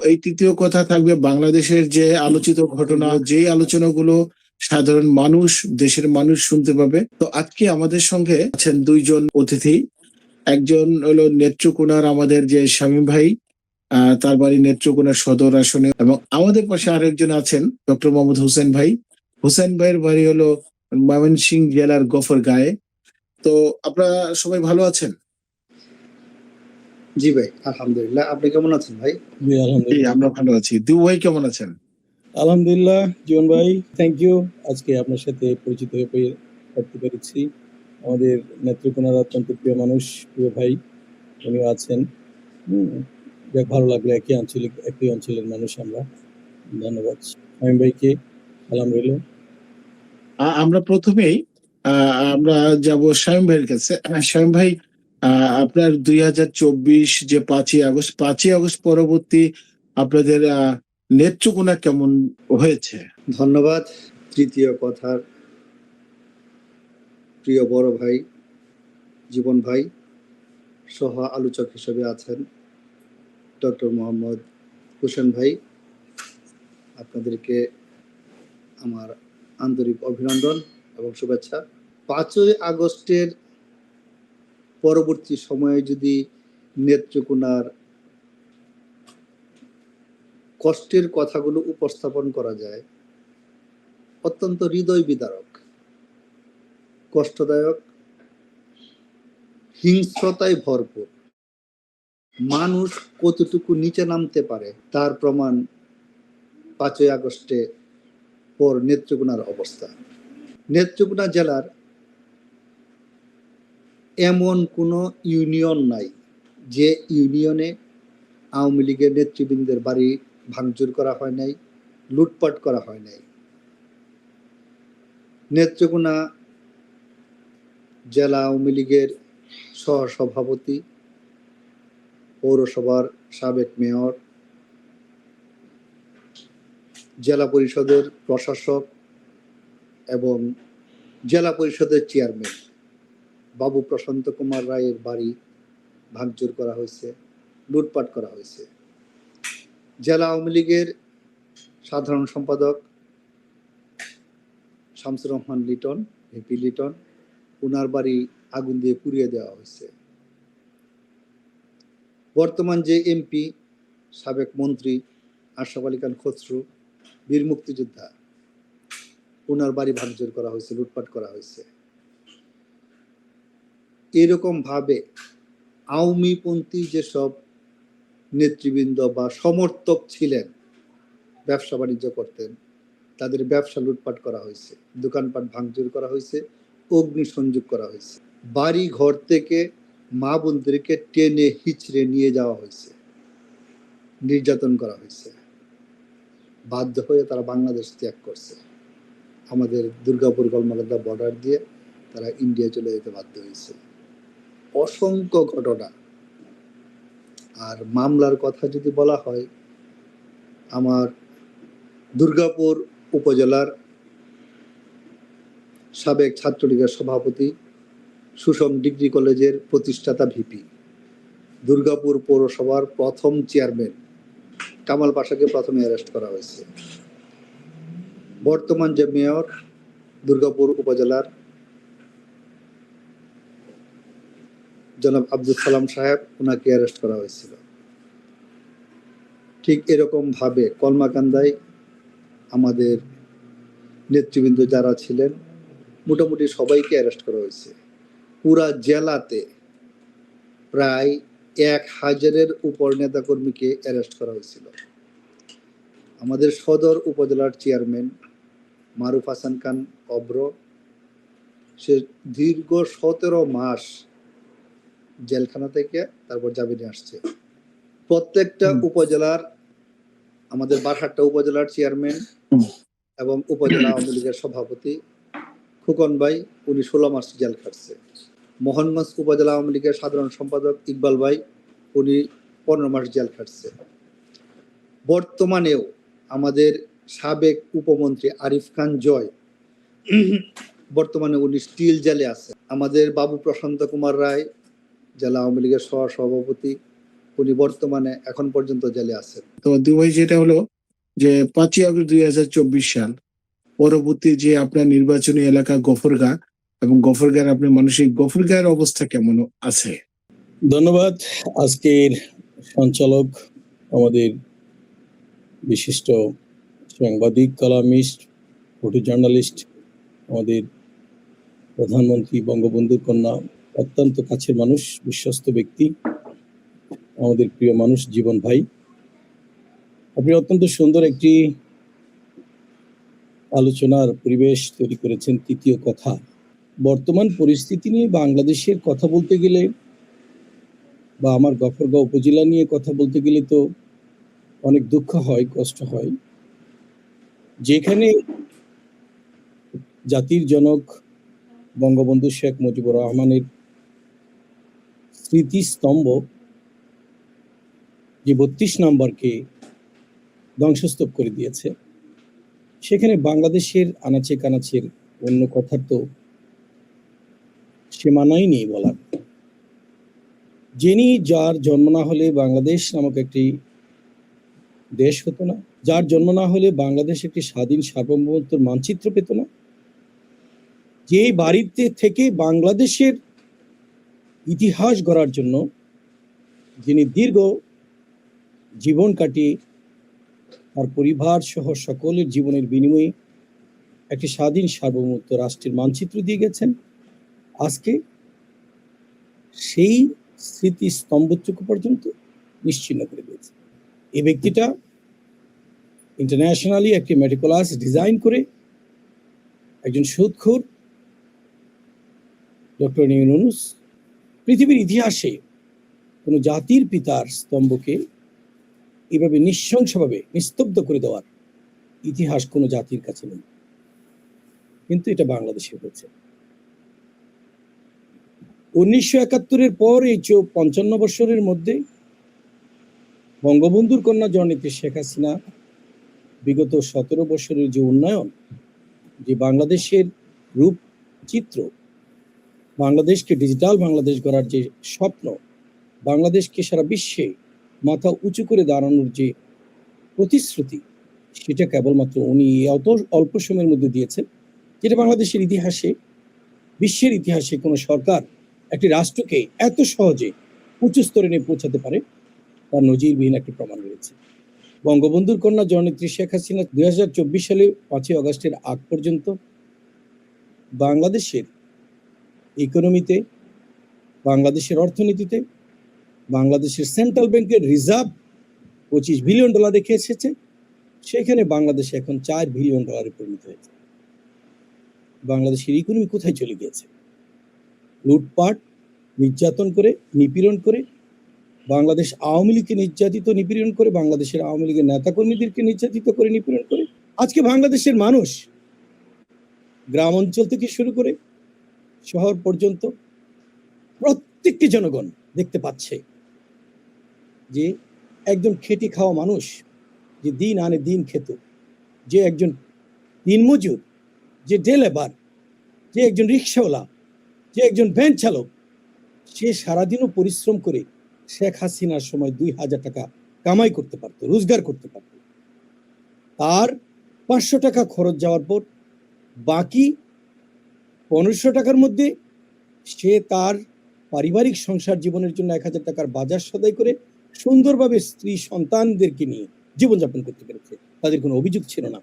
এই তৃতীয় কথা থাকবে বাংলাদেশের যে আলোচিত ঘটনা, যেই আলোচনাগুলো সাধারণ মানুষ, দেশের মানুষ শুনতে পাবে। তো আজকে আমাদের সঙ্গে আছেন দুইজন অতিথি। একজন হলো নেত্রকোনার আমাদের যে শামীম ভাই, তার বাড়ি নেত্রকোনা সদর আসনে, এবং আমাদের পাশে আরেকজন আছেন ডক্টর মোহাম্মদ হোসেন ভাই। হোসেন ভাইয়ের বাড়ি হলো ময়মনসিংহ জেলার গফরগাঁয়ে। তো আপনারা সবাই ভালো আছেন? জি ভাই, আলহামদুলিল্লাহ। আপনি কেমন আছেন ভাই? জি আলহামদুলিল্লাহ, আমরা ভালো আছি। দু ভাই কেমন আছেন? আলহামদুলিল্লাহ। জীবন ভাই, থ্যাংক ইউ। আজকে আপনার সাথে পরিচিত হয়ে করতে পেরেছি। আমাদের নেত্রকোনার অত্যন্ত প্রিয় মানুষ, প্রিয় ভাই, উনিও আছেন। যাক, ভালো লাগলো, একই অঞ্চলের মানুষ আমরা। ধন্যবাদ শামীম ভাইকে। আলহামদুলিল্লাহ। আমরা প্রথমেই আমরা যাব শামীম ভাইয়ের কাছে। শামীম ভাই, আপনার 2024 যে 5ই আগস্ট পরবর্তী আপনাদের নেত্রকোনা কেমন হয়েছে? ধন্যবাদ। তৃতীয় কথার প্রিয় বড় ভাই জীবন ভাই সহ আলোচক হিসেবে আছেন ডক্টর মোহাম্মদ হোসেন ভাই। আপনাদেরকে আমার আন্তরিক অভিনন্দন এবং শুভেচ্ছা। 5ই আগস্টের পরবর্তী সময়ে যদি নেত্রকোনার কষ্টের কথাগুলো উপস্থাপন করা যায়, অত্যন্ত হৃদয় বিদারক, কষ্টদায়ক, হিংস্রতায় ভরপুর। মানুষ কতটুকু নিচে নামতে পারে তার প্রমাণ 5ই আগস্টে পর নেত্রকোনার অবস্থা। নেত্রকোনা জেলার এমন কোনো ইউনিয়ন নাই যে ইউনিয়নে আওয়ামী লীগের নেতৃবৃন্দের বাড়ি ভাঙচুর করা হয় নাই, লুটপাট করা হয় নাই। নেত্রকোনা জেলা আওয়ামী লীগের সহসভাপতি, পৌরসভার সাবেক মেয়র, জেলা পরিষদের প্রশাসক এবং জেলা পরিষদের চেয়ারম্যান বাবু প্রশান্ত কুমার রায়ের বাড়ি ভাঙচুর করা হয়েছে, লুটপাট করা হয়েছে। জেলা আওয়ামী লীগের সাধারণ সম্পাদক শামসুর রহমান লিটন, ভিপি লিটন, ওনার বাড়ি আগুন দিয়ে পুড়িয়ে দেওয়া হয়েছে। বর্তমান যে এমপি, সাবেক মন্ত্রী আশরাফ আলী খান খসরু, বীর মুক্তিযোদ্ধা, ওনার বাড়ি ভাঙচুর করা হয়েছে, লুটপাট করা হয়েছে। এরকম ভাবে আওয়ামীপন্থী যেসব নেতৃবৃন্দ বা সমর্থক ছিলেন, ব্যবসা বাণিজ্য করতেন, তাদের ব্যবসা লুটপাট করা হয়েছে, দোকানপাট ভাঙচুর করা হয়েছে, অগ্নিসংযোগ করা হয়েছে। বাড়ি ঘর থেকে মা বোনদেরকে টেনে হিচড়ে নিয়ে যাওয়া হয়েছে, নির্যাতন করা হয়েছে। বাধ্য হয়ে তারা বাংলাদেশ ত্যাগ করছে। আমাদের দুর্গাপুর গলমালদা বর্ডার দিয়ে তারা ইন্ডিয়া চলে যেতে বাধ্য হয়েছে। অসংখ্য ঘটনা। আর মামলার কথা যদি বলা হয়, আমার দুর্গাপুর উপজেলার সাবেক ছাত্রলীগের সভাপতি, সুষম ডিগ্রি কলেজের প্রতিষ্ঠাতা ভিপি, দুর্গাপুর পৌরসভার প্রথম চেয়ারম্যান কামাল পাশাকে প্রথমে অ্যারেস্ট করা হয়েছে। বর্তমান যে মেয়র দুর্গাপুর উপজেলার জনাব আব্দুল সালাম সাহেব, ওনাকে অ্যারেস্ট করা হয়েছিল। ঠিক এরকম ভাবে কলমাকান্দায় আমাদের নেতৃবৃন্দ যারা ছিলেন মোটামুটি সবাইকে অ্যারেস্ট করা হয়েছে। পুরা জেলাতে প্রায় 1000-এর উপর নেতাকর্মীকে অ্যারেস্ট করা হয়েছিল। আমাদের সদর উপজেলার চেয়ারম্যান মারুফ হাসান খান অব্র, সে দীর্ঘ 17 মাস জেলখানা থেকে তারপর জামিনে আসছে। প্রত্যেকটা উপজেলার, আমাদের 62টা উপজেলার চেয়ারম্যান এবং উপজেলা আওয়ামী লীগের সভাপতি খুকন ভাই, উনি 16 মাস জেল খাটছে। মোহনগঞ্জ উপজেলা আওয়ামী লীগের সাধারণ সম্পাদক ইকবাল ভাই, উনি 15 মাস জেল খাটছে। বর্তমানেও আমাদের সাবেক উপমন্ত্রী আরিফ খান জয়, বর্তমানে উনি স্টিল জেলে আছে। আমাদের বাবু প্রশান্ত কুমার রায়, জেলা আওয়ামী লীগের সহসভাপতি, উনি বর্তমানে এখন পর্যন্ত জেলে আছেন। তো দুই ভাই, যেটা হলো যে 5ই আগস্ট 2024 সাল পরবর্তী যে আপনার নির্বাচনী এলাকা গফরগাঁ, এবং গফরগাঁর আপনার মানসিক গফরগাঁর অবস্থা কেমন আছে? ধন্যবাদ। আজকের সঞ্চালক, আমাদের বিশিষ্ট সাংবাদিক, কলামিস্ট, ফটো জার্নালিস্ট, আমাদের প্রধানমন্ত্রী বঙ্গবন্ধুর কন্যা, অত্যন্ত কাছের মানুষ, বিশ্বস্ত ব্যক্তি, আমাদের প্রিয় মানুষ জীবন ভাই, আপনি অত্যন্ত সুন্দর একটি আলোচনার পরিবেশ তৈরি করেছেন। তৃতীয় কথা, বর্তমান পরিস্থিতি নিয়ে বাংলাদেশের কথা বলতে গেলে বা আমার গফরগাঁও উপজেলা নিয়ে কথা বলতে গেলে তো অনেক দুঃখ হয়, কষ্ট হয়। যেখানে জাতির জনক বঙ্গবন্ধু শেখ মুজিবুর রহমানের স্মৃতিস্তম্ভ যে 32 নম্বরকে ধ্বংসস্তূপ করে দিয়েছে, সেখানে বাংলাদেশের আনাচে কানাচের অন্য কথার তো সীমানাই নেই বলার। যিনি, যার জন্ম না হলে বাংলাদেশ নামক একটি দেশ হতো না, যার জন্ম না হলে বাংলাদেশ একটি স্বাধীন সার্বভৌমত্বের মানচিত্র পেত না, যে বাড়িতে থেকে বাংলাদেশের ইতিহাস গড়ার জন্য যিনি দীর্ঘ জীবন কাটিয়ে তার পরিবার সহ সকলের জীবনের বিনিময়ে একটি স্বাধীন সার্বভৌমত্ব রাষ্ট্রের মানচিত্র দিয়ে গেছেন, আজকে সেই স্মৃতিস্তম্ভটুকু পর্যন্ত নিশ্চিহ্ন করে দিয়েছে। এই ব্যক্তিটা ইন্টারন্যাশনালি একটি মেটিকুলাস ডিজাইন করে একজন সুদখোর ডক্টর ইউনূস পৃথিবীর ইতিহাসে কোনো জাতির পিতার স্তম্ভকে এভাবে নৃশংসভাবে নিস্তব্ধ করে দেওয়ার ইতিহাস কোনো জাতির কাছে নেই, কিন্তু এটা বাংলাদেশে হয়েছে। 1971-এর পর এই 55 বছরের মধ্যে বঙ্গবন্ধুর কন্যা জননেত্রী শেখ হাসিনা বিগত 17 বছরের যে উন্নয়ন, যে বাংলাদেশের রূপচিত্র, বাংলাদেশকে ডিজিটাল বাংলাদেশ গড়ার যে স্বপ্ন, বাংলাদেশকে সারা বিশ্বে মাথা উঁচু করে দাঁড়ানোর যে প্রতিশ্রুতি, সেটা কেবলমাত্র উনি অত অল্প সময়ের মধ্যে দিয়েছেন, যেটা বাংলাদেশের ইতিহাসে, বিশ্বের ইতিহাসে কোনো সরকার একটি রাষ্ট্রকে এত সহজে উঁচু স্তরে নিয়ে পৌঁছাতে পারে তার নজিরবিহীন একটি প্রমাণ রয়েছে। বঙ্গবন্ধুর কন্যা জননেত্রী শেখ হাসিনা 2024 সালে 5ই আগস্টের আগ পর্যন্ত বাংলাদেশের ইকোনমিতে, বাংলাদেশের অর্থনীতিতে, বাংলাদেশের সেন্ট্রাল ব্যাংকের রিজার্ভ $25 বিলিয়ন রেখে এসেছে। সেখানে বাংলাদেশ এখন $4 বিলিয়ন পরিণত হয়েছে। বাংলাদেশের ইকোনমি কোথায় চলে গিয়েছে? লুটপাট, নির্যাতন করে, নিপীড়ন করে, বাংলাদেশ আওয়ামী লীগকে নির্যাতিত নিপীড়ন করে, বাংলাদেশের আওয়ামী লীগের নেতাকর্মীদেরকে নির্যাতিত করে নিপীড়ন করে আজকে বাংলাদেশের মানুষ গ্রাম অঞ্চল থেকে শুরু করে শহর পর্যন্ত প্রত্যেকটি জনগণ দেখতে পাচ্ছে যে একজন খেটে খাওয়া মানুষ, যে দিন আনে দিন খেত, যে একজন দিনমজুর, যে ডে লেবার, যে একজন রিক্সাওয়ালা, যে একজন ভ্যান চালক, সে সারাদিনও পরিশ্রম করে শেখ হাসিনার সময় 2000 টাকা কামাই করতে পারত, রোজগার করতে পারত। তার 500 টাকা খরচ যাওয়ার পর বাকি 1500 টাকার মধ্যে সে তার পারিবারিক সংসার জীবনের জন্য 1000 টাকার বাজার সদাই করে সুন্দরভাবে স্ত্রী সন্তানদেরকে নিয়ে জীবনযাপন করতে পেরেছে, তাদের কোনো অভিযোগ ছিল না।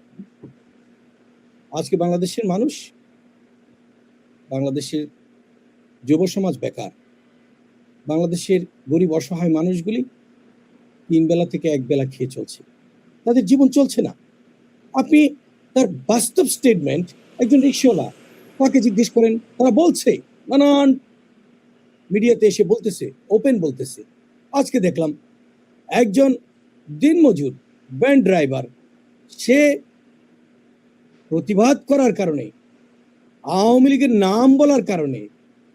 আজকে বাংলাদেশের মানুষ, বাংলাদেশের যুব সমাজ বেকার, বাংলাদেশের গরিব অসহায় মানুষগুলি 3 বেলা থেকে 1 বেলা খেয়ে চলছে, তাদের জীবন চলছে না। আপনি তার বাস্তব স্টেটমেন্ট, একজন রিক্সাওয়ালা, তাকে জিজ্ঞেস করেন, তারা বলছে, নানান মিডিয়াতে এসে বলতেছে, ওপেন বলতেছে। আজকে দেখলাম একজন দিনমজুর ভ্যান ড্রাইভার, সে প্রতিবাদ করার কারণে, আওয়ামী লীগের নাম বলার কারণে,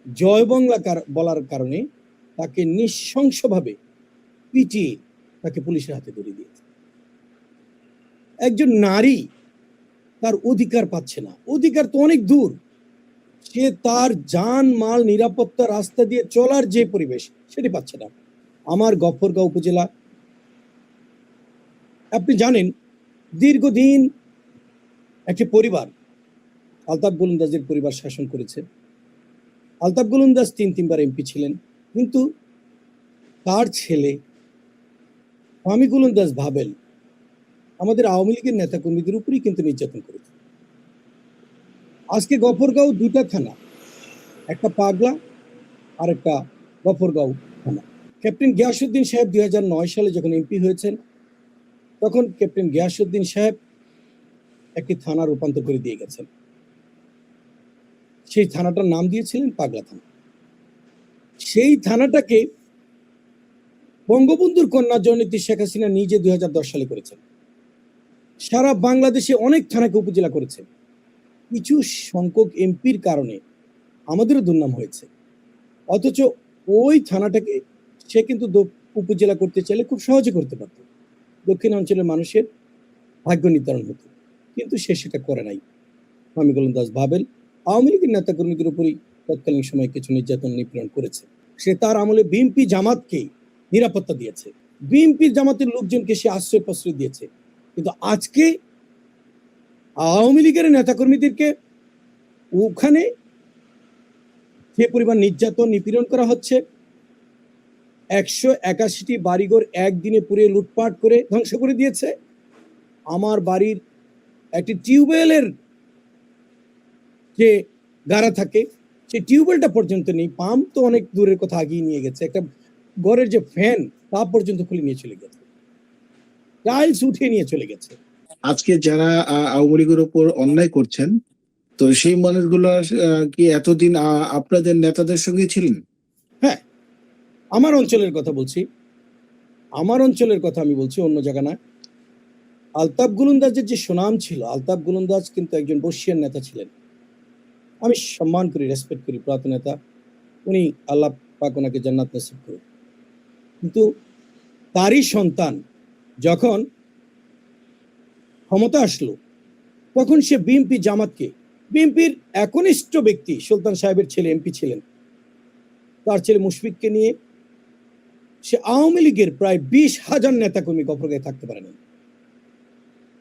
জয় বাংলা বলার কারণে তাকে নৃশংসভাবে পিটিয়ে তাকে পুলিশের হাতে ধরিয়ে দিয়েছে। একজন নারী তার অধিকার পাচ্ছে না, অধিকার তো অনেক দূর, সে তার জান মাল নিরাপত্তা রাস্তা দিয়ে চলার যে পরিবেশ সেটি পাচ্ছে না। আমার গফরগাঁও উপজেলা, আপনি জানেন দীর্ঘদিন একটি পরিবার, আলতাফ গোলন্দাজের পরিবার শাসন করেছে। আলতাফ গোলন্দাজ তিনবার এমপি ছিলেন, কিন্তু তার ছেলে ফাহমি গোলন্দাজ ভাবেল আমাদের আওয়ামী লীগের নেতাকর্মীদের উপরই কিন্তু নির্যাতন করেছে। আজকে গফরগাঁও দুইটা থানা, একটা পাগলা আর একটা গফরগাঁও থানা। ক্যাপ্টেন গিয়াসউদ্দিন সাহেব 2009 সালে যখন এমপি হয়েছেন, তখন ক্যাপ্টেন গিয়াসউদ্দিন সাহেব একটি থানা রূপান্তর করে দিয়ে গেছেন। সেই থানাটার নাম দিয়েছিলেন পাগলা থানা। সেই থানাটাকে বঙ্গবন্ধুর কন্যা জননেত্রী শেখ হাসিনা নিজে 2010 সালে করেছেন। সারা বাংলাদেশে অনেক থানাকে উপজেলা করেছেন। কিছু সংখ্যক এমপির কারণে আমাদেরও দুর্নাম হয়েছে, অথচ ওই থানাটাকে সে কিন্তু উপজেলা করতে চাইলে খুব সহজে করতে পারত। দক্ষিণ অঞ্চলের মানুষের ভাগ্য নির্ধারণ হতো, কিন্তু সে সেটা করে নাই। ফাহমি গোলন্দাজ ভাবেল আওয়ামী লীগের নেতাকর্মীদের উপরই তৎকালীন সময় কিছু নির্যাতন নিপীড়ন করেছে। সে তার আমলে বিএনপি জামাতকে নিরাপত্তা দিয়েছে, বিএনপি জামাতের লোকজনকে সে আশ্রয় প্রশ্রয় দিয়েছে। কিন্তু আজকে আওয়ামী লীগের নেতাকর্মীদেরকে ওখানে যে পরিমাণ নির্যাতন নিপীড়ন করা হচ্ছে, 181টি বাড়িঘর একদিনে পুড়ে লুটপাট করে ধ্বংস করে দিয়েছে। আমার বাড়ির একটি টিউবওয়েলের যে গাড়া থাকে, সেই টিউবওয়েলটা পর্যন্ত নেই, পাম্প তো অনেক দূরের কথা আগিয়ে নিয়ে গেছে, একটা ঘরের যে ফ্যান তা পর্যন্ত খুলে নিয়ে চলে গেছে, টাইলস উঠিয়ে নিয়ে চলে গেছে। আজকে যারা আওয়ামী লীগের উপর অন্যায় করছেন, তো সেই মানুষগুলো কি এতদিন আপনাদের নেতাদের সঙ্গে ছিলেন? হ্যাঁ, আমার অঞ্চলের কথা বলছি, আমার অঞ্চলের কথা আমি বলছি, অন্য জায়গা না। আলতাফ গোলন্দাজের যে সুনাম ছিল, আলতাফ গোলন্দাজ কিন্তু একজন বর্ষিয়ান নেতা ছিলেন। আমি সম্মান করি, রেসপেক্ট করি প্রয়াত নেতা, উনি আল্লাহ পাক ওনাকে জান্নাত নসিব করুন। কিন্তু তারই সন্তান যখন ক্ষমতা আসলো, তখন সে বিএনপি জামাতকে, বিএনপির একনিষ্ঠ ব্যক্তি সুলতান সাহেবের ছেলে এমপি ছিলেন, তার ছেলে মুশফিককে নিয়ে সে আওয়ামী লীগের প্রায় 20,000 নেতাকর্মী গফরগাঁয়ে থাকতে পারেনি।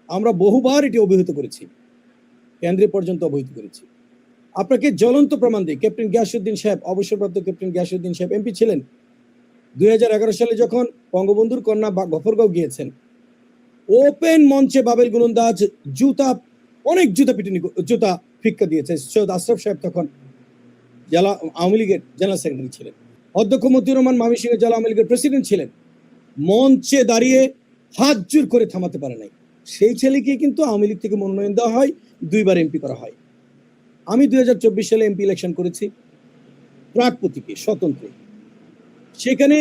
আমরা বহুবার এটি অভিহিত করেছি, কেন্দ্রে পর্যন্ত অবহিত করেছি। আপনাকে জ্বলন্ত প্রমাণ দিই, ক্যাপ্টেন গিয়াসউদ্দিন সাহেব, অবসরপ্রাপ্ত ক্যাপ্টেন গিয়াসউদ্দিন সাহেব এমপি ছিলেন। 2011 সালে যখন বঙ্গবন্ধুর কন্যা গফরগাঁও গিয়েছেন, ওপেন মঞ্চে বাবেল গোলন্দাজ অনেক জুতা ফিক্কা দিয়েছে। সৈয়দ আশরাফ সাহেব তখন জেলা আওয়ামী লীগের জেনারেল সেক্রেটারি ছিলেন, অধ্যক্ষ মতিউর রহমান ময়মনসিংহের জেলা আওয়ামী লীগের প্রেসিডেন্ট ছিলেন, মঞ্চে দাঁড়িয়ে হাত জোর করে থামাতে পারে নাই। সেই ছেলেকে কিন্তু আওয়ামী লীগ থেকে মনোনয়ন দেওয়া হয়, 2বার এমপি করা হয়। আমি 2024 সালে এমপি ইলেকশন করেছি প্রাক প্রতীকে, স্বতন্ত্র। সেখানে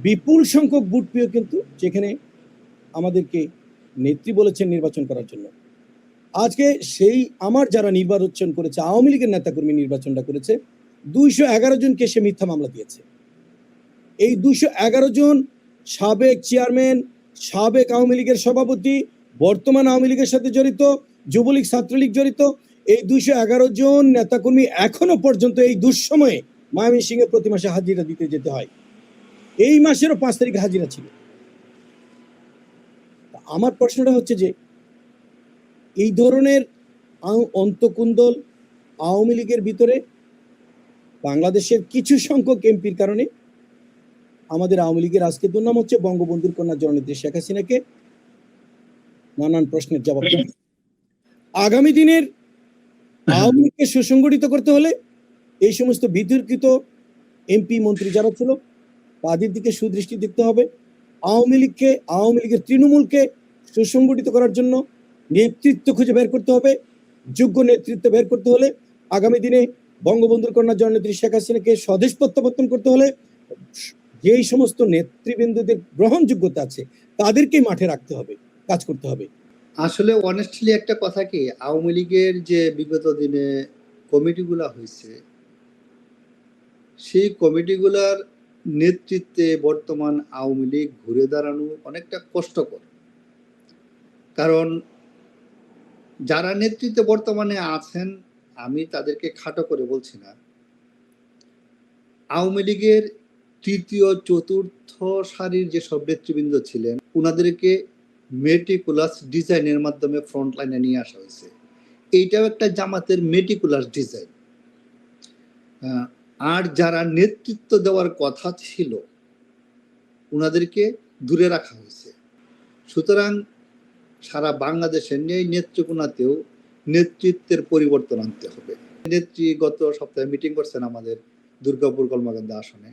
বিপুল সংখ্যক ভোট পেয়ে কিন্তু সেখানে আমাদেরকে নেত্রী বলেছেন নির্বাচন করার জন্য। আজকে সেই আমার যারা নির্বাচন করেছে, আওয়ামী লীগের নেতাকর্মী নির্বাচনটা করেছে, 211 জনকে সে মিথ্যা মামলা দিয়েছে। এই 211 জন সাবেক চেয়ারম্যান, সাবেক আওয়ামী লীগের সভাপতি, বর্তমান আওয়ামী লীগের সাথে জড়িত, যুবলীগ ছাত্রলীগ জড়িত, এই 211 জন নেতাকর্মী এখনো পর্যন্ত এই দুঃসময়ে ময়মনসিংহে প্রতি মাসে হাজিরা দিতে যেতে হয়। এই মাসেরও 5 তারিখ হাজিরা ছিল। আমার প্রশ্নটা হচ্ছে যে এই ধরনের অন্তকুন্দল আওয়ামী লীগের ভিতরে বাংলাদেশের কিছু সংখ্যক এমপির কারণে আমাদের আওয়ামী লীগের আজকে দুর্নাম হচ্ছে। বঙ্গবন্ধুর কন্যা জননেত্রী শেখ হাসিনাকে নানান প্রশ্নের জবাব দেন। আগামী দিনের আওয়ামী লীগকে সুসংগঠিত করতে হলে এই সমস্ত বিতর্কিত এমপি মন্ত্রী যারা ছিল তাদের দিকে সুদৃষ্টি দেখতে হবে। আওয়ামী লীগের তৃণমূলকে সুসংগঠিত করার জন্য নেতৃত্ব খুঁজে বের করতে হবে। যোগ্য নেতৃত্ব বের করতে হলে আগামী দিনে বঙ্গবন্ধুর কন্যা জননেত্রী শেখ হাসিনাকে স্বদেশ প্রত্যাবর্তন করতে হলে যেই সমস্ত নেতৃবৃন্দদের গ্রহণযোগ্যতা আছে তাদেরকেই মাঠে রাখতে হবে, কাজ করতে হবে। আসলে অনেস্টলি একটা কথা কি, আওয়ামী লীগের যে বিগত দিনে কমিটিগুলা হয়েছে, সেই কমিটিগুলার নেতৃত্বে বর্তমান আওয়ামী লীগ ঘুরে দাঁড়ানো অনেকটা কষ্টকর। কারণ যারা নেতৃত্বে বর্তমানে আছেন, আমি তাদেরকে খাটো করে বলছি না, আওয়ামী লীগের তৃতীয় চতুর্থ সারির যেসব নেতৃবৃন্দ ছিলেন ওনাদেরকে মেটিকুলাস ডিজাইনের মাধ্যমে ফ্রন্ট লাইনে নিয়ে আসা হয়েছে। এইটাও একটা জামাতের মেটিকুলাস ডিজাইন। আর যারা নেতৃত্ব দেওয়ার কথা ছিল ওনাদেরকে দূরে রাখা হয়েছে। সুতরাং সারা বাংলাদেশের নিয়ে নেত্রকোনাতেও নেতৃত্বের পরিবর্তন আনতে হবে। নেত্রী গত সপ্তাহে মিটিং করছেন আমাদের দুর্গাপুর কলমাকান্দা আসনে।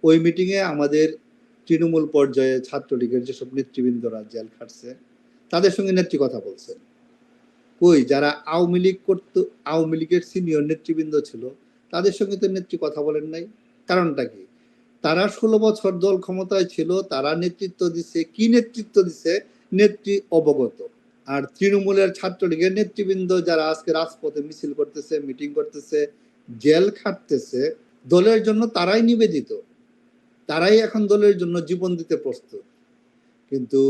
ওই মিটিংয়ে আমাদের তৃণমূল পর্যায়ে ছাত্রলীগের যেসব নেতৃবৃন্দরা জেল খাটছে তাদের সঙ্গে নেত্রী কথা বলছেন। কই যারা আওয়ামী লীগ করতো, আওয়ামী লীগের সিনিয়র নেতৃবৃন্দ ছিল তাদের সঙ্গে তো নেত্রী কথা বলেন নাই। কারণটা কি? তারা 16 বছর দল ক্ষমতায় ছিল, তারা নেতৃত্ব দিছে, কি নেতৃত্ব দিছে নেত্রী অবগত। আর তৃণমূলের ছাত্রলীগের নেতৃবৃন্দ যারা আজকে রাজপথে মিছিল করতেছে, মিটিং করতেছে, জেল খাটতেছে, দলের জন্য তারাই নিবেদিত, তারাই এখন দলের জন্য জীবন দিতে প্রস্তুত। কিন্তু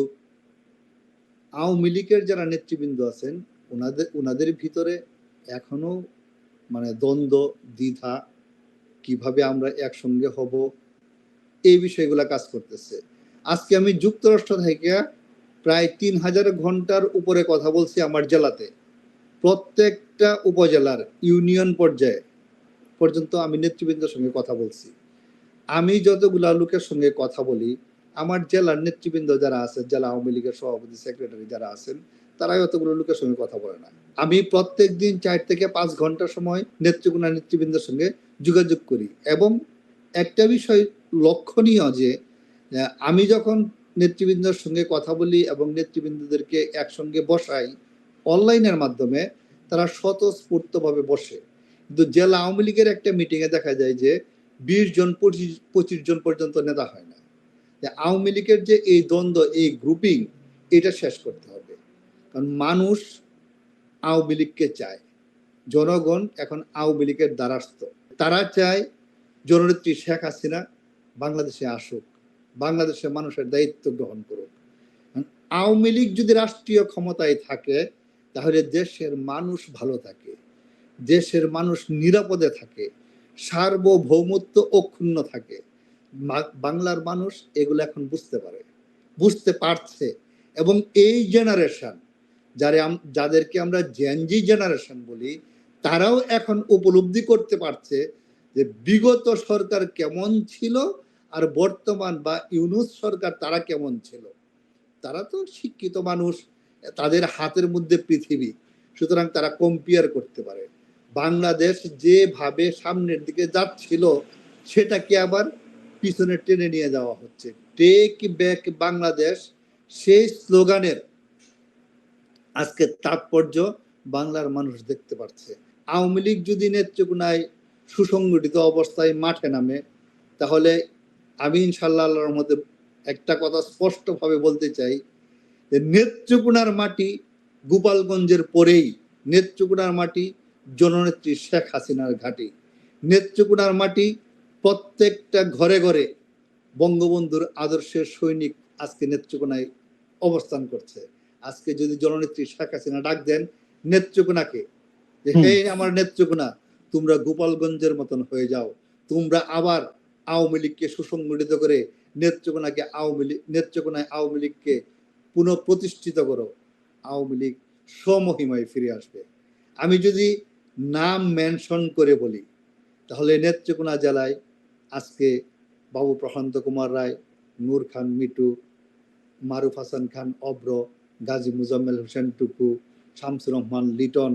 আওয়ামী লীগের যারা নেতৃবৃন্দ আছেন ওনাদের ভিতরে এখনো দ্বন্দ্ব, দ্বিধা, কিভাবে আমরা একসঙ্গে হব, এই বিষয়গুলো কাজ করতেছে। আজকে আমি যুক্তরাষ্ট্র থেকে প্রায় 3000 ঘন্টার উপরে কথা বলছি আমার জেলাতে। প্রত্যেকটা উপজেলার ইউনিয়ন পর্যায়ে পর্যন্ত আমি নেতৃবৃন্দের সঙ্গে কথা বলছি। আমি যতগুলা লোকের সঙ্গে কথা বলি, আমার জেলার নেতৃবৃন্দ যারা আছে, জেলা আওয়ামী লীগের সভাপতি, সেক্রেটারি যারা আছেন, তারাই অতগুলো লোকের সঙ্গে কথা বলে না। আমি প্রত্যেক দিন 4 থেকে 5 ঘন্টা সময় নেত্রকোনা নেতৃবৃন্দের সঙ্গে যোগাযোগ করি। এবং একটা বিষয় লক্ষণীয় যে আমি যখন নেতৃবৃন্দের সঙ্গে কথা বলি এবং নেতৃবৃন্দদেরকে একসঙ্গে বসাই অনলাইনের মাধ্যমে, তারা স্বতঃস্ফূর্তভাবে বসে। কিন্তু জেলা আওয়ামী লীগের একটা মিটিংয়ে দেখা যায় যে 20 জন 25 জন পর্যন্ত নেতা হয় না। আওয়ামী লীগের যে এই দ্বন্দ্ব, এই গ্রুপিং, এটা শেষ করতে হবে। কারণ মানুষ আওয়ামী লীগকে চায়, জনগণ এখন আওয়ামী লীগের দ্বারস্থ। তারা চায় জননেত্রী শেখ হাসিনা বাংলাদেশে আসুক, বাংলাদেশের মানুষের দায়িত্ব গ্রহণ করুক। আওয়ামী লীগ যদি রাষ্ট্রীয় ক্ষমতায় থাকে তাহলে দেশের মানুষ ভালো থাকে, দেশের মানুষ নিরাপদে থাকে, সার্বভৌমত্ব অক্ষুণ্ণ থাকে। বাংলার মানুষ এগুলো এখন বুঝতে পারছে। এবং এই জেনারেশন যাদেরকে আমরা জেনজি জেনারেশন বলি, তারাও এখন উপলব্ধি করতে পারছে যে বিগত সরকার কেমন ছিল আর বর্তমান বা ইউনূস সরকার তারা কেমন ছিল। তারা তো শিক্ষিত মানুষ, তাদের হাতের মধ্যে পৃথিবী, সুতরাং তারা কম্পেয়ার করতে পারে। বাংলাদেশ যেভাবে সামনের দিকে যাচ্ছিল সেটাকে আবার পিছনে টেনে নিয়ে যাওয়া হচ্ছে। টেক ব্যাক বাংলাদেশ, সেই স্লোগানের আজকে তাৎপর্য বাংলার মানুষ দেখতে পাচ্ছে। আওয়ামী লীগ যদি নেত্রকোনায় সুসংগঠিত অবস্থায় মাঠে নামে, তাহলে আমি ইনশাআল্লাহ আল্লাহর মধ্যে একটা কথা স্পষ্টভাবে বলতে চাই যে নেত্রকোনার মাটি গোপালগঞ্জের পরেই, নেত্রকোনার মাটি জননেত্রী শেখ হাসিনার ঘাঁটি, নেত্রকোনার মাটি প্রত্যেকটা ঘরে ঘরে বঙ্গবন্ধুর আদর্শের সৈনিক আজকে নেত্রকোনায় অবস্থান করছে। আজকে যদি জননেত্রী শেখ হাসিনা ডাক দেন নেত্রকোনাকে যে হে আমার নেত্রকোনা, তোমরা গোপালগঞ্জের মতন হয়ে যাও, তোমরা আবার আওয়ামী লীগকে সুসংগঠিত করে নেত্রকোনায় আওয়ামী লীগকে পুনঃপ্রতিষ্ঠিত করো, আওয়ামী লীগ স্বমহিমায় ফিরে আসবে। আমি যদি নাম মেনশন করে বলি তাহলে নেত্রকোনা জেলায় আজকে বাবু প্রশান্ত কুমার রায়, নূর খান মিটু, মারুফ হাসান খান অব্র, গাজী মুজাম্মেল হোসেন টুকু, শামসুর রহমান লিটন,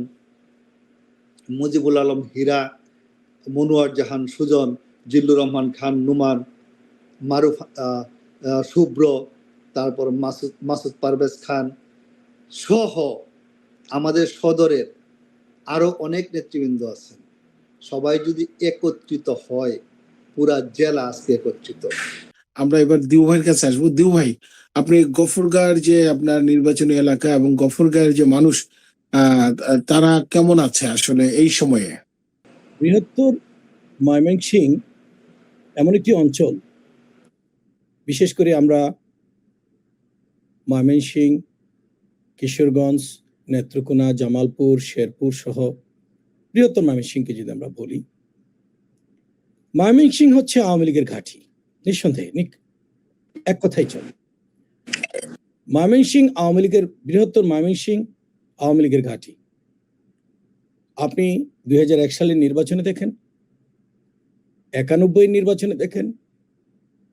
মুজিবুল আলম হীরা, মনোয়ার জাহান সুজন, জিল্লুর রহমান খান নুমান, মারুফ শুভ্র, তারপর মাসুদ পারভেজ খান সহ আমাদের সদরের আরো অনেক নেতৃবৃন্দ আছেন। সবাই যদি একত্রিত হয়, পুরা জেলা আজকে একত্রিত। আমরা এবার দিউ ভাইয়ের কাছে আসবো। দিউ ভাই, আপনি গফরগাঁওয়ের যে আপনার নির্বাচনী এলাকা এবং গফরগাঁওয়ের যে মানুষ তারা কেমন আছে আসলে এই সময়ে? বৃহত্তর ময়মনসিংহ এমন একটি অঞ্চল, বিশেষ করে আমরা ময়মনসিংহ, কিশোরগঞ্জ, নেত্রকোনা, জামালপুর, শেরপুর সহ বৃহত্তর ময়মনসিংহকে যদি আমরা বলি, ময়মনসিংহ হচ্ছে আওয়ামী লীগের ঘাঁটি। নিঃসন্দেহে এক কথাই চলে। ময়মনসিংহ আওয়ামী লীগের বৃহত্তর ময়মনসিংহ আওয়ামী লীগের ঘাঁটি। আপনি 2001 সালের নির্বাচনে দেখেন, 91 নির্বাচনে দেখেন,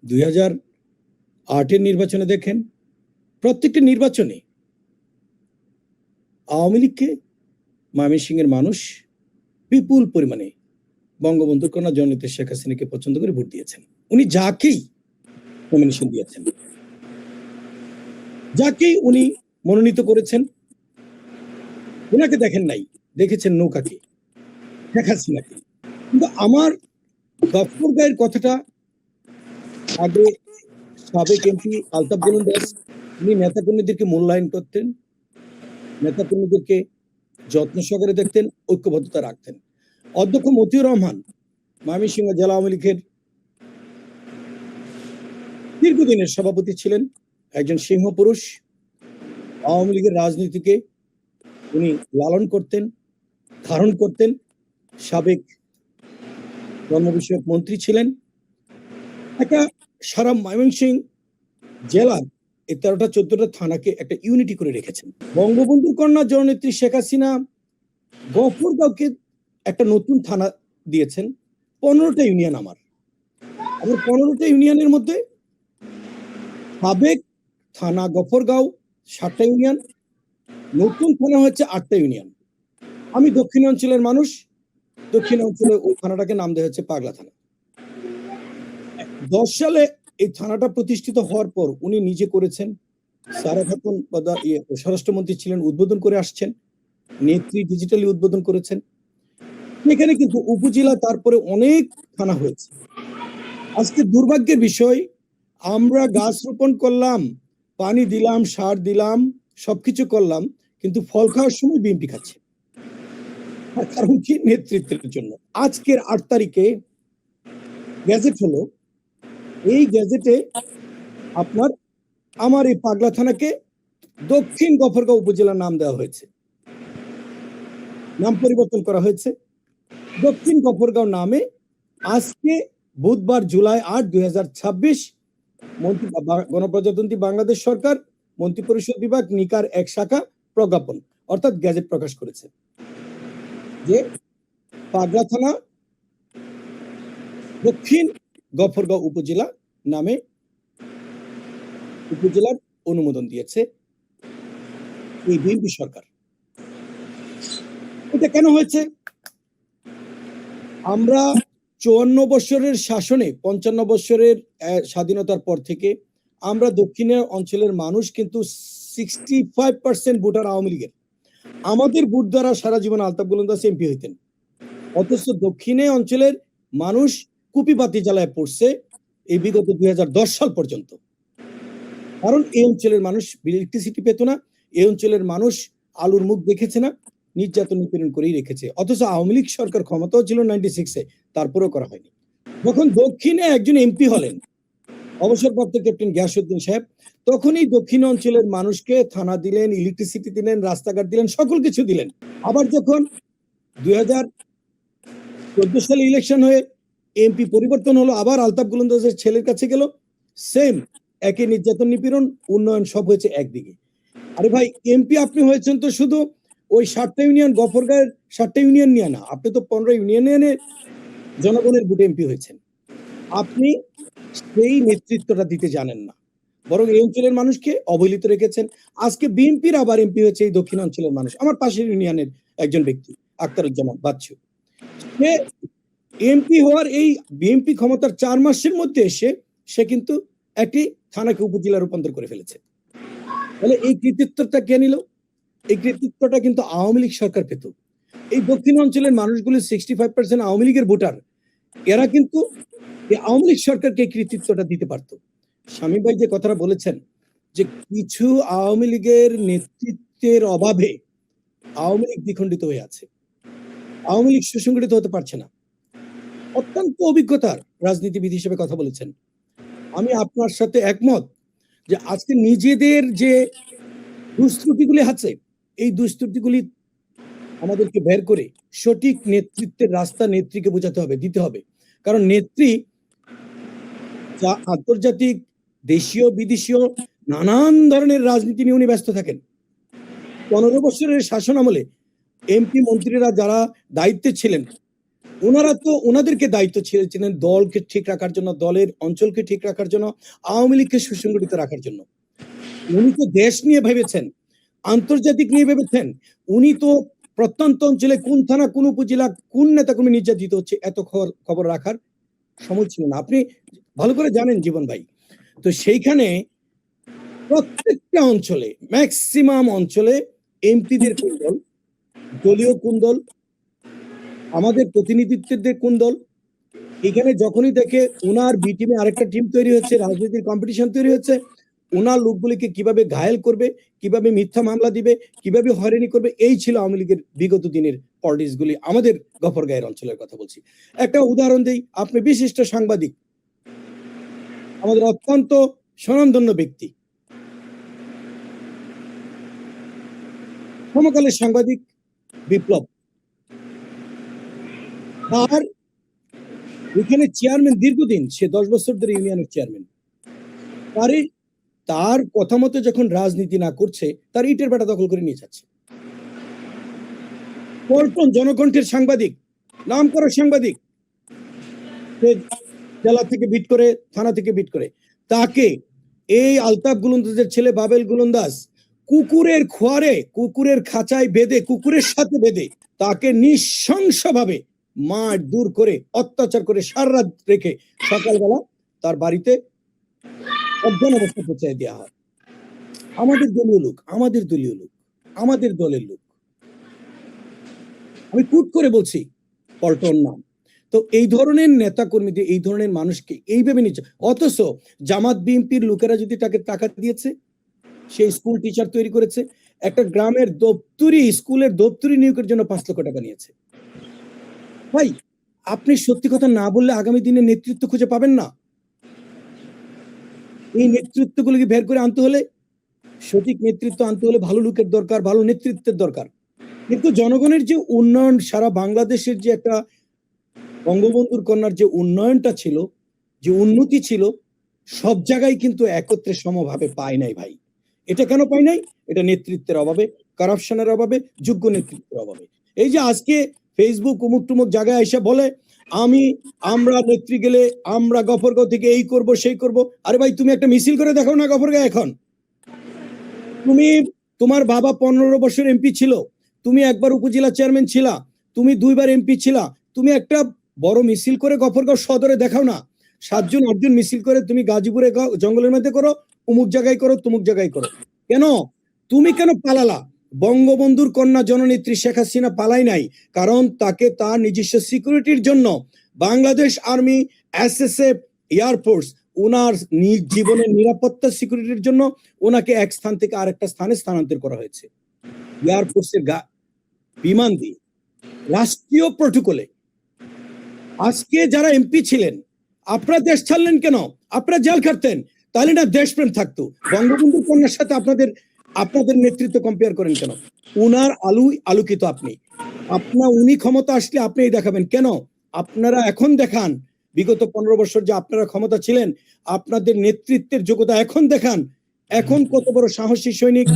2008 নির্বাচনে দেখেন, প্রত্যেকটি নির্বাচনে আওয়ামী লীগকে ময়মনসিংহের মানুষ বিপুল পরিমাণে বঙ্গবন্ধুর কন্যা জননেত্রী শেখ হাসিনাকে পছন্দ করে ভোট দিয়েছেন। উনি যাকেই নমিনেশন দিয়েছেন, যাকেই উনি মনোনীত করেছেন, ওনাকে দেখেন নাই, দেখেছেন নৌকাকে, শেখ হাসিনাকে। কিন্তু আমার গফরগাঁয়ের কথাটা আগে সাবেক এমপি আলতাফ গোলন্দাজ, উনি নেতাকর্মীদেরকে মূল্যায়ন করতেন, নেতাকর্মীদেরকে যত্ন সহকারে দেখতেন, ঐক্যবদ্ধতা রাখতেন। অধ্যক্ষ মতিউর রহমান ময়মনসিংহ জেলা আওয়ামী লীগের দীর্ঘদিনের সভাপতি ছিলেন, একজন সিংহ পুরুষ। আওয়ামী লীগের রাজনীতিকে উনি লালন করতেন, ধারণ করতেন। সাবেক ধর্ম বিষয়ক মন্ত্রী ছিলেন। একটা সারা ময়মনসিংহ জেলার এই 13টা 14টা থানাকে একটা ইউনিটি করে রেখেছেন। বঙ্গবন্ধুর কন্যা জননেত্রী শেখ হাসিনা গফরগাঁওকে একটা নতুন থানা দিয়েছেন। 15টা ইউনিয়ন আমার 15টা ইউনিয়নের মধ্যে সাবেক থানা গফরগাঁও 7টা ইউনিয়ন, নতুন থানা হচ্ছে 8টা ইউনিয়ন। আমি দক্ষিণ অঞ্চলের মানুষ, দক্ষিণ অঞ্চলে ওই থানাটাকে নাম দেওয়া হচ্ছে পাগলা থানা। 10 সালে এই থানাটা প্রতিষ্ঠিত হওয়ার পর উনি নিজে করেছেন, সারা খাতুন স্বরাষ্ট্রমন্ত্রী ছিলেন, উদ্বোধন করে আসছেন, নেত্রী ডিজিটালি উদ্বোধন করেছেন। এখানে কিন্তু উপজেলা তারপরে অনেক থানা হয়েছে। আজকে দুর্ভাগ্যের বিষয়, আমরা গাছ রোপণ করলাম, পানি দিলাম, সার দিলাম, সবকিছু করলাম, কিন্তু ফল খাওয়ার সময় বিএনপি খাচ্ছে। কারণ কি? নেতৃত্বের জন্য। আজকের 8 তারিখে গ্যাজেট হলো, এই গ্যাজেটে আপনার আমার এই পাগলা থানাকে দক্ষিণ গফরগাঁও উপজেলার নাম দেওয়া হয়েছে, নাম পরিবর্তন করা হয়েছে দক্ষিণ গফরগাঁও নামে। আজকে বুধবার জুলাই 8, 2026 গণপ্রজাতন্ত্রী বাংলাদেশ সরকার মন্ত্রিপরিষদ বিভাগ নিকার 1 শাখা প্রজ্ঞাপন অর্থাৎ গ্যাজেট প্রকাশ করেছে যে পাগলা থানা দক্ষিণ গফরগাঁও উপজেলা নামে উপজেলার অনুমোদন দিয়েছে এই বিএনপি সরকার। এটা কেন হয়েছে? আমরা 54 বছরের শাসনে, 55 বছরের স্বাধীনতার পর থেকে আমরা দক্ষিণের অঞ্চলের মানুষ কিন্তু 65% ভোটার আওয়ামী লীগের। আমাদের ভোট দ্বারা সারা জীবন আলতাফ গোলন্দাজ এমপি হইতেন, অথচ দক্ষিণে অঞ্চলের মানুষ কুপিবাতি জ্বালায় পড়ছে এই বিগত 2010 সাল পর্যন্ত। কারণ এই অঞ্চলের মানুষ ইলেকট্রিসিটি পেত না, এই অঞ্চলের মানুষ আলুর মুখ দেখেছে না, নির্যাতন নিপীড়ন করেই রেখেছে। অথচ আওয়ামী লীগ সরকার ক্ষমতাও ছিল 96-এ, তারপরেও করা হয়নি। যখন দক্ষিণে একজন এমপি হলেন অবসরপ্রাপ্ত ক্যাপ্টেন গিয়াসউদ্দিন সাহেব, তখনই দক্ষিণ অঞ্চলের মানুষকে থানা দিলেন, ইলেকট্রিসিটি দিলেন, রাস্তাঘাট দিলেন, সকল কিছু দিলেন। আবার যখন 2014 সালে ইলেকশন হয়ে এমপি পরিবর্তন হলো, আবার আলতাফ গোলন্দাজের ছেলের কাছে গেল, সেম একই নির্যাতন নিপীড়ন, উন্নয়ন সব হয়েছে একদিকে। আরে ভাই, এমপি আপনি হয়েছেন তো শুধু ওই 7টা ইউনিয়ন গফরগাঁয়ের 7টা ইউনিয়ন নিয়ে না, আপনি তো 15 ইউনিয়নের জনগণের ভোটে এমপি হয়েছেন। আপনি সেই নেতৃত্বটা দিতে জানেন না, বরং এই অঞ্চলের মানুষকে অবহেলিত রেখেছেন। আজকে বিএনপির আবার এমপি হয়েছে এই দক্ষিণ অঞ্চলের মানুষ। আমার পাশের ইউনিয়নের একজন ব্যক্তি আক্তারুজ্জামান বাচ্চু, সে এমপি হওয়ার এই বিএনপি ক্ষমতার 4 মাসের মধ্যে এসে সে কিন্তু একটি থানাকে উপজেলা রূপান্তর করে ফেলেছে। তাহলে এই কৃতিত্বটা কে নিল? এই কৃতিত্বটা কিন্তু আওয়ামী লীগ সরকার পেত। এই দক্ষিণ অঞ্চলের মানুষগুলো 65% আওয়ামী লীগের ভোটার, এরা কিন্তু এই আওয়ামী লীগ সরকারকে এই কৃতিত্বটা দিতে পারত। শামীম ভাই যে কথাটা বলেছেন যে কিছু আওয়ামী লীগের নেতৃত্বের অভাবে আওয়ামী লীগ দ্বিখণ্ডিত হয়ে আছে, আওয়ামী লীগ সুসংগঠিত হতে পারছে না। অত্যন্ত অভিজ্ঞতার রাজনীতিবিদ হিসেবে কথা বলেছেন, আমি আপনার সাথে একমত যে আজকে নিজেদের যে দুষ্ত্রুটিগুলি আছে, এই দুষ্ত্রুটিগুলি আমাদেরকে বের করে সঠিক নেতৃত্বের রাস্তা নেত্রীকে বোঝাতে হবে, দিতে হবে। কারণ নেত্রী যা আন্তর্জাতিক, দেশীয়, বিদেশীয় নানান ধরনের রাজনীতি নিয়ে উনি ব্যস্ত থাকেন। 15 বছরের শাসন আমলে এমপি মন্ত্রীরা যারা দায়িত্বে ছিলেন, ওনাদেরকে দায়িত্ব ছিলেন দলকে ঠিক রাখার জন্য, দলের অঞ্চলকে ঠিক রাখার জন্য, আওয়ামী লীগকে সুসংগঠিত রাখার জন্য। উনি তো দেশ নিয়ে ভেবেছেন, আন্তর্জাতিক নিয়ে ভেবেছেন। উনি তো প্রত্যন্ত অঞ্চলে কোন থানা, কোন উপজেলা, কোন নেতাকর্মী নির্যাতিত হচ্ছে এত খবর রাখার সময় ছিল না। আপনি ভালো করে জানেন জীবন ভাই। তো সেইখানে প্রত্যেকটা অঞ্চলে, ম্যাক্সিমাম অঞ্চলে এমপিদের কোন দল, দলীয় কোন দল, আমাদের প্রতিনিধিত্বদের কোন দল, এখানে যখনই দেখে ওনার বি টিমে আরেকটা টিম তৈরি হচ্ছে, রাজনীতির কম্পিটিশন তৈরি হচ্ছে, ওনার লোকগুলিকে কিভাবে ঘায়েল করবে, কিভাবে মিথ্যা মামলা দিবে, কিভাবে হয়রানি করবে, এই ছিল আওয়ামী লীগের বিগত দিনের পলিটিক্স গুলি। আমাদের গফরগাঁয়ের অঞ্চলের কথা বলছি। একটা উদাহরণ দেই, আপনি বিশিষ্ট সাংবাদিক, আমাদের অত্যন্ত স্বনামধন্য ব্যক্তি, সমকালের সাংবাদিক বিপ্লব, তার এখানে চেয়ারম্যান দীর্ঘদিন, সে 10 বছর ধরে ইউনিয়নের চেয়ারম্যান। তার কথা মতো যখন রাজনীতি না করছে, তার ইটের বেটা দখল করে নিয়ে যাচ্ছে। পল্টন জনকণ্ঠের সাংবাদিক, নাম করা সাংবাদিক, জেলা থেকে বিট করে, থানা থেকে বিট করে, তাকে এই আলতাফ গোলন্দাজের ছেলে বাবেল গোলন্দাজ কুকুরের খোয়ারে, কুকুরের খাঁচায় বেঁধে, কুকুরের সাথে বেঁধে তাকে নৃশংসভাবে মার দূর করে, অত্যাচার করে, সারা রাত রেখে সকালবেলা তার বাড়িতে অজ্ঞান অবস্থা পৌঁছায় দেওয়া হয়। আমাদের দলীয় লোক, আমাদের দলীয় লোক, আমাদের দলের লোক, আমি কুট করে বলছি পল্টন নাম। তো এই ধরনের নেতা কর্মীদের, এই ধরনের মানুষকে এইভাবে নিচ্ছে। অথচ জামাত বিএনপির লোকেরা যদি তাকে টাকা দিয়েছে, সেই স্কুল টিচার তৈরি করেছে, একটা গ্রামের দপ্তরি, স্কুলের দপ্তরি নিয়োগের জন্য 5 লক্ষ টাকা নিয়েছে। ভাই, আপনি সত্যি কথা না বললে আগামী দিনে নেতৃত্ব খুঁজে পাবেন না। এই নেতৃত্বগুলোকে বের করে আনতে হলে, সঠিক নেতৃত্ব আনতে হলে ভালো লোকের দরকার, ভালো নেতৃত্বের দরকার। কিন্তু জনগণের যে উন্নয়ন, সারা বাংলাদেশের যে একটা বঙ্গবন্ধুর কন্যার যে উন্নয়নটা ছিল, যে উন্নতি ছিল, সব জায়গায় কিন্তু একত্রে সমভাবে পায় নাই ভাই। এটা কেন পায় নাই? এটা নেতৃত্বের অভাবে, কারাপশনের অভাবে, যোগ্য নেতৃত্বের অভাবে। এই যে আজকে ফেসবুক উমুক টুমুক জায়গায় এসে বলে আমরা নেত্রী গেলে আমরা গফরগাঁও থেকে এই করব সেই করব। আরে ভাই, তুমি একটা মিছিল করে দেখো না গফরগাঁও। এখন তোমার বাবা 15 বছর এমপি ছিল, তুমি একবার উপজেলা চেয়ারম্যান ছিলা, তুমি 2 বার এমপি ছিলা, তুমি একটা বড় মিছিল করে গফরগাঁও সদরে দেখাও না। 7 জন 8 জন মিছিল করে তুমি গাজীপুরে জঙ্গলের মধ্যে করো, অমুক জায়গায় করো, তুমুক জায়গায় করো। কেন তুমি কেন পালালা? বঙ্গবন্ধুর কন্যা জননেত্রী শেখ হাসিনা পালাই নাই, কারণ তাকে তার নিজস্ব সিকিউরিটির জন্য বাংলাদেশ আর্মি, এসএসএফ, এয়ারফোর্স, ওনার জীবনের নিরাপত্তা সিকিউরিটির জন্য ওনাকে এক স্থান থেকে আরেকটা স্থানে স্থানান্তর করা হয়েছে এয়ারফোর্সের বিমান দিয়ে, রাষ্ট্রীয় প্রটোকলে। আজকে যারা এমপি ছিলেন, আপনারা দেশ ছাড়লেন কেন? আপনারা জেল খাটতেন, তাহলে না দেশপ্রেম থাকতো। বঙ্গবন্ধুর কন্যার সাথে আপনাদের নেতৃত্ব কম্পেয়ার করেন কেন? উনার আলোকিত আপনি, উনি ক্ষমতা আসলে আপনি দেখাবেন কেন? আপনারা এখন দেখান, বিগত 15 বছর যে আপনারা ক্ষমতা ছিলেন, আপনাদের নেতৃত্বের যোগ্যতা এখন দেখান। এখন কত বড় সাহসী সৈনিক,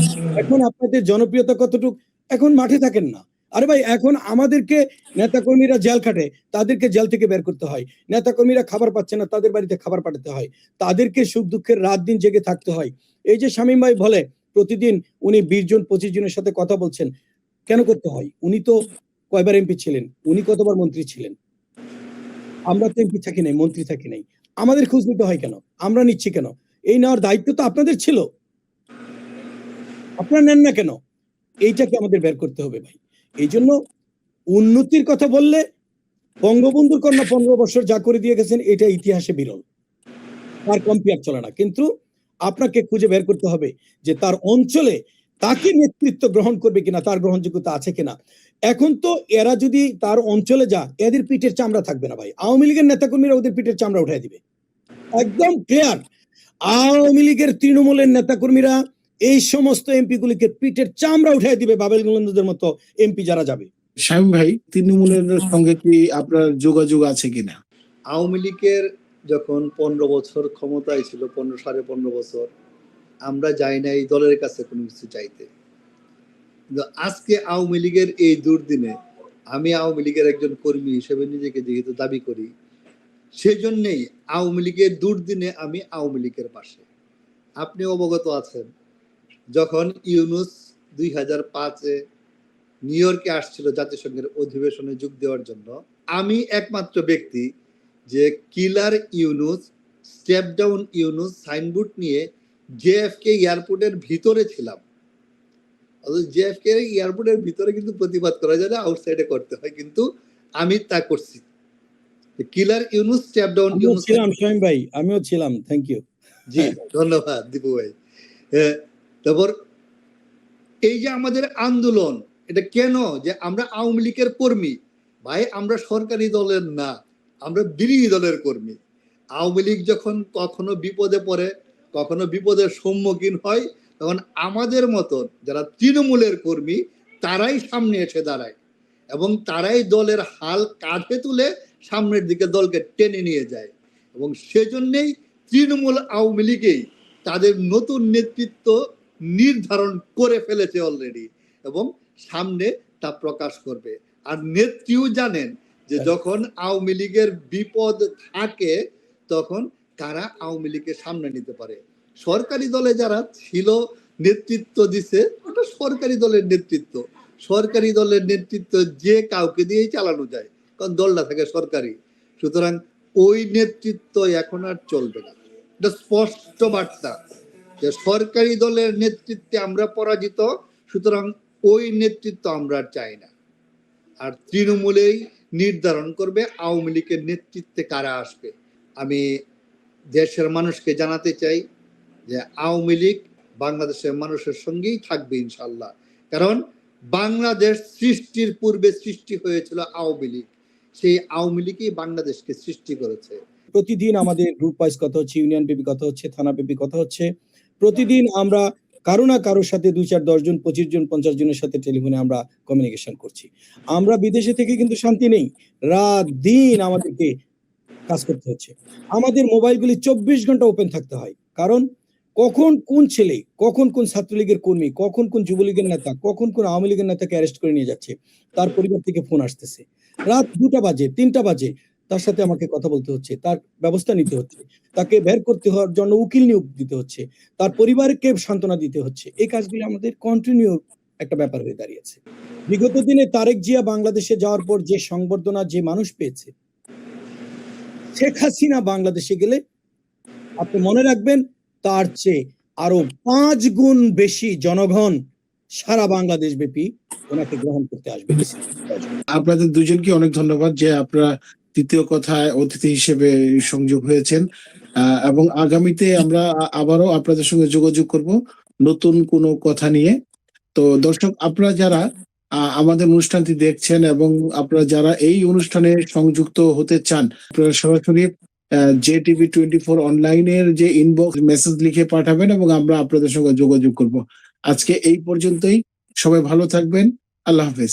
এখন আপনাদের জনপ্রিয়তা কতটুকু, এখন মাঠে থাকেন না। আরে ভাই, এখন আমাদেরকে নেতাকর্মীরা জেল খাটে, তাদেরকে জেল থেকে বের করতে হয়। নেতাকর্মীরা খাবার পাচ্ছে না, তাদের বাড়িতে খাবার পাঠাতে হয়। তাদেরকে সুখ দুঃখের রাত দিন জেগে থাকতে হয়। এই যে শামীম ভাই বলে প্রতিদিন উনি 20 জন 25 জনের সাথে কথা বলছেন, কেন করতে হয়? উনি তো কয়বার এমপি ছিলেন, উনি কতবার মন্ত্রী ছিলেন। আমরা তো এমপি থাকি নাই, মন্ত্রী থাকি নাই, আমাদের খোঁজ নিতে হয় কেন? আমরা নিচ্ছি কেন? এই নেওয়ার দায়িত্ব তো আপনাদের ছিল, আপনারা নেন না কেন? এইটাকে আমাদের বের করতে হবে ভাই। এই জন্য উন্নতির কথা বললে বঙ্গবন্ধুর কন্যা 15 বছর যা করে দিয়ে গেছেন, এটা ইতিহাসে বিরল, তার কম্পেয়ার চলে না। কিন্তু আপনাকে খুঁজে বের করতে হবে যে তার অঞ্চলে তাকে নেতৃত্ব গ্রহণ করবে কিনা, তার গ্রহণযোগ্যতা আছে কিনা। এখন তো এরা যদি তার অঞ্চলে যা, এদের পিঠের চামড়া থাকবে না ভাই। আওয়ামী লীগের নেতাকর্মীরা ওদের পিঠের চামড়া উঠাই দিবে, একদম ক্লিয়ার। আওয়ামী লীগের তৃণমূলের নেতাকর্মীরা এই সমস্ত এমপি গুলিকে পিঠের চামড়া উঠাই দিবে, বাবেল গোলন্দাজের মতো এমপি যারা যাবে। শামীম ভাই, তৃণমূলের সঙ্গে কি আপনার যোগাযোগ আছে কিনা? আওয়ামী লীগের যখন 15 বছর ক্ষমতায় ছিল, 15 সাড়ে 15 বছর, আমরা যাই না এই দলের কাছে কোনো কিছু চাইতে। কিন্তু আজকে আওয়ামী লীগের এই দুর্দিনে আমি আওয়ামী লীগের একজন কর্মী হিসেবে নিজেকে যেহেতু দাবি করি, সেজন্যেই আওয়ামী লীগের দুর্দিনে আমি আওয়ামী লীগের পাশে। আপনি অবগত আছেন, যখন ইউনূস 2005-এ নিউ ইয়র্কে আসছিল জাতিসংঘের অধিবেশনে যোগ দেওয়ার জন্য, আমি একমাত্র ব্যক্তি যে killer Yunus, step down Yunus signboard নিয়ে জেএফকে এয়ারপোর্টের ভিতরে ছিলাম। জেএফকে এয়ারপোর্টের ভিতরে কিন্তু প্রতিবাদ করা যায় না, আউটসাইডে করতে হয়, কিন্তু আমি তা করছি। কিলার ইউনূস, স্টেপ ডাউন ইউনূস ছিলাম শামীম ভাই, আমিও ছিলাম। Thank you. জি, ধন্যবাদ দীপু ভাই। তারপর এই যে আমাদের আন্দোলন, এটা কেন যে আমরা আওয়ামী লীগের কর্মী ভাই, আমরা সরকারি দলের না, আমরা বিরোধী দলের কর্মী। আওয়ামী লীগ যখন কখনো বিপদে পড়ে, কখনো বিপদের সম্মুখীন হয়, তখন আমাদের মতন যারা তৃণমূলের কর্মী তারাই সামনে এসে দাঁড়ায় এবং তারাই দলের হাল কাঁধে তুলে সামনের দিকে দলকে টেনে নিয়ে যায়। এবং সেজন্যেই তৃণমূল আওয়ামী লীগেই তাদের নতুন নেতৃত্ব নির্ধারণ করে ফেলেছে অলরেডি এবং সামনে তা প্রকাশ করবে। আর নেত্রীও জানেন যে যখন আওয়ামী লীগের বিপদ থাকে তখন কারা আওয়ামী লীগের সামনে নিতে পারে। সরকারি দলে যারা ছিল, নেতৃত্ব দিছে, ওটা সরকারি দলের নেতৃত্ব। সরকারি দলের নেতৃত্ব যে কাউকে দিয়েই চালানো যায়, কারণ দলটা থাকে সরকারি। সুতরাং ওই নেতৃত্ব এখন আর চলবে না। এটা স্পষ্ট বার্তা যে সরকারি দলের নেতৃত্বে আমরা পরাজিত, সুতরাং ওই নেতৃত্ব আমরা আর চাই না। আর তৃণমূলেই নির্ধারণ করবে আওয়ামী লীগের নেতৃত্বে কারা আসবে। আমি দেশের মানুষকে জানাতে চাই যে আওয়ামী লীগ বাংলাদেশের মানুষের সঙ্গেই থাকবে ইনশাল্লাহ। কারণ বাংলাদেশ সৃষ্টির পূর্বে সৃষ্টি হয়েছিল আওয়ামী লীগ, সেই আওয়ামী লীগই বাংলাদেশকে সৃষ্টি করেছে। প্রতিদিন আমাদের গ্রুপ ওয়াইজ কথা হচ্ছে, ইউনিয়ন পেপি কথা হচ্ছে, থানা পেপি কথা হচ্ছে। প্রতিদিন আমরা কারো না কারোর সাথে 2, 4, 10 জন, 25 জন, 50 জনের সাথে টেলিফোনে আমরা কমিউনিকেশন করছি। আমরা বিদেশে থেকে কিন্তু শান্তি নেই, রাত দিন আমাদেরকে কাজ করতে হচ্ছে। আমাদের মোবাইলগুলি 24 ঘন্টা ওপেন থাকতে হয়, কারণ কখন কোন ছেলে, কখন কোন ছাত্রলীগের কর্মী, কখন কোন যুবলীগের নেতা, কখন কোন আওয়ামী লীগের নেতাকে অ্যারেস্ট করে নিয়ে যাচ্ছে, তার পরিবার থেকে ফোন আসতেছে। রাত 2টা বাজে, 3টা বাজে, তার সাথে আমাকে কথা বলতে হচ্ছে, তার ব্যবস্থা নিতে হচ্ছে, তাকে বের করতে হওয়ার জন্য উকিল নিয়োগ দিতে হচ্ছে, তার পরিবারকে সান্ত্বনা দিতে হচ্ছে। এই কাজগুলো আমাদের কন্টিনিউ একটা ব্যাপার হয়ে দাঁড়িয়েছে। বিগত দিনে তারেক জিয়া বাংলাদেশে যাওয়ার পর যে সংবর্ধনা যে মানুষ পেয়েছে, শেখ হাসিনা বাংলাদেশে গেলে আপনি মনে রাখবেন তার চেয়ে আরো 5 গুণ বেশি জনগণ সারা বাংলাদেশ ব্যাপী ওনাকে গ্রহণ করতে আসবে। আপনাদের দুজনকে অনেক ধন্যবাদ যে আপনারা তৃতীয় কথায় অতিথি হিসেবে সংযোগ হয়েছেন, এবং আগামীতে আমরা আবারও আপনাদের সঙ্গে যোগাযোগ করব নতুন কোনো কথা নিয়ে। তো দর্শক, আপনারা যারা আমাদের অনুষ্ঠানটি দেখছেন এবং আপনারা যারা এই অনুষ্ঠানে সংযুক্ত হতে চান, আপনারা সরাসরি JTV24 অনলাইনের যে ইনবক্স মেসেজ লিখে পাঠাবেন এবং আমরা আপনাদের সঙ্গে যোগাযোগ করব। আজকে এই পর্যন্তই, সবাই ভালো থাকবেন, আল্লাহ হাফেজ।